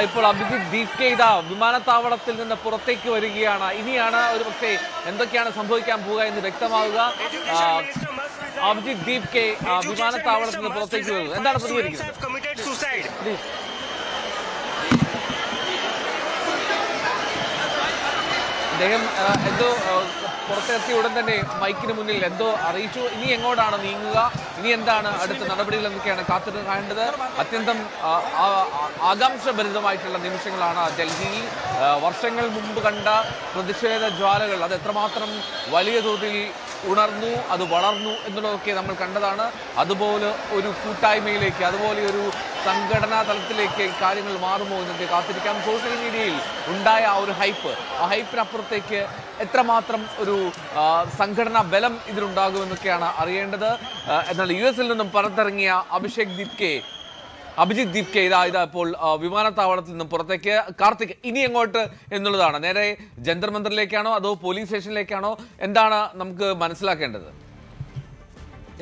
ഇപ്പോൾ അഭിജിത്ത് ദീപ്കെ വിമാനത്താവളത്തിൽ നിന്ന് പുറത്തേക്ക് വരികയാണ്. ഇനിയാണ് ഒരു പക്ഷേ എന്തൊക്കെയാണ് സംഭവിക്കാൻ പോവുക എന്ന് വ്യക്തമാവുക. അഭിജിത്ത് ദീപ്കെ വിമാനത്താവളത്തിൽ നിന്ന് പുറത്തേക്ക് വരുന്നത് എന്താണ് പ്രതികരിക്കുന്നത്? അദ്ദേഹം എന്തോ പുറത്തെത്തിയ ഉടൻ തന്നെ മൈക്കിന് മുന്നിൽ എന്തോ അറിയിച്ചു. ഇനി എങ്ങോട്ടാണ് നീങ്ങുക, ഇനി എന്താണ് അടുത്ത നടപടികൾ എന്നൊക്കെയാണ് കാത്തിരുന്ന് കാണേണ്ടത്. അത്യന്തം ആകാംക്ഷഭരിതമായിട്ടുള്ള നിമിഷങ്ങളാണ് ഡൽഹിയിൽ. വർഷങ്ങൾ മുമ്പ് കണ്ട പ്രതിഷേധ ജ്വാലകൾ അത് എത്രമാത്രം വലിയ തോതിൽ ഉണർന്നു, അത് വളർന്നു എന്നുള്ളതൊക്കെ നമ്മൾ കണ്ടതാണ്. അതുപോലെ ഒരു കൂട്ടായ്മയിലേക്ക്, അതുപോലെ ഒരു സംഘടനാ തലത്തിലേക്ക് കാര്യങ്ങൾ മാറുമോ എന്നൊക്കെ കാത്തിരിക്കാം. സോഷ്യൽ മീഡിയയിൽ ഉണ്ടായ ആ ഒരു ഹൈപ്പ്, ആ ഹൈപ്പിനപ്പുറത്തേക്ക് എത്രമാത്രം ഒരു സംഘടനാ ബലം ഇതിലുണ്ടാകുമെന്നൊക്കെയാണ് അറിയേണ്ടത്. എന്നാൽ US-ൽ നിന്നും പുറത്തിറങ്ങിയ അഭിജിത്ത് ദീപ്കെ ഇപ്പോൾ വിമാനത്താവളത്തിൽ നിന്നും പുറത്തേക്ക്. കാർത്തിക്, ഇനി എങ്ങോട്ട് എന്നുള്ളതാണ്. നേരെ ജന്തർ മന്ദിറിലേക്കാണോ അതോ പോലീസ് സ്റ്റേഷനിലേക്കാണോ, എന്താണ് നമുക്ക് മനസ്സിലാക്കേണ്ടത്?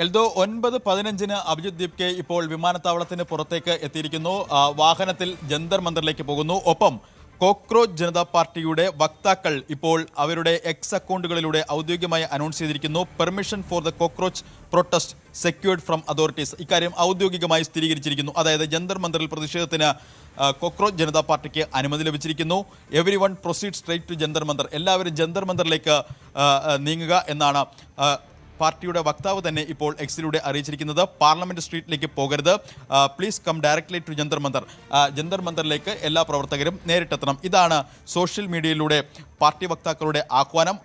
എൽദോ 9:15 അഭിജിത്ത് ദീപ്കെ ഇപ്പോൾ വിമാനത്താവളത്തിന് പുറത്തേക്ക് എത്തിയിരിക്കുന്നു. വാഹനത്തിൽ ജന്തർ മന്ദിറിലേക്ക് പോകുന്നു. ഒപ്പം കോക്രോച്ച് ജനതാ പാർട്ടിയുടെ വക്താക്കൾ ഇപ്പോൾ അവരുടെ എക്സ് അക്കൗണ്ടുകളിലൂടെ ഔദ്യോഗികമായി അനൗൺസ് ചെയ്തിരിക്കുന്നു. Permission for the cockroach protest secured from authorities. ഇക്കാര്യം ഔദ്യോഗികമായി സ്ഥിരീകരിച്ചിരിക്കുന്നു. അതായത് ജന്തർ മന്ദിറിൽ പ്രതിഷേധത്തിന് കോക്രോച്ച് ജനതാ പാർട്ടിക്ക് അനുമതി ലഭിച്ചിരിക്കുന്നു. Everyone proceed straight to Jantar Mantar. എല്ലാവരും ജന്തർ മന്ദിറിലേക്ക് നീങ്ങുക എന്നാണ് പാർട്ടിയുടെ വക്താവ് തന്നെ ഇപ്പോൾ എക്സിലൂടെ അറിയിച്ചിരിക്കുന്നത്. പാർലമെന്റ് സ്ട്രീറ്റിലേക്ക് പോകരുത്, please come directly to Jantar Mantar. Jantar മന്ദിറിലേക്ക് എല്ലാ പ്രവർത്തകരും നേരിട്ടെത്തണം. ഇതാണ് സോഷ്യൽ മീഡിയയിലൂടെ പാർട്ടി വക്താക്കളുടെ ആഹ്വാനം.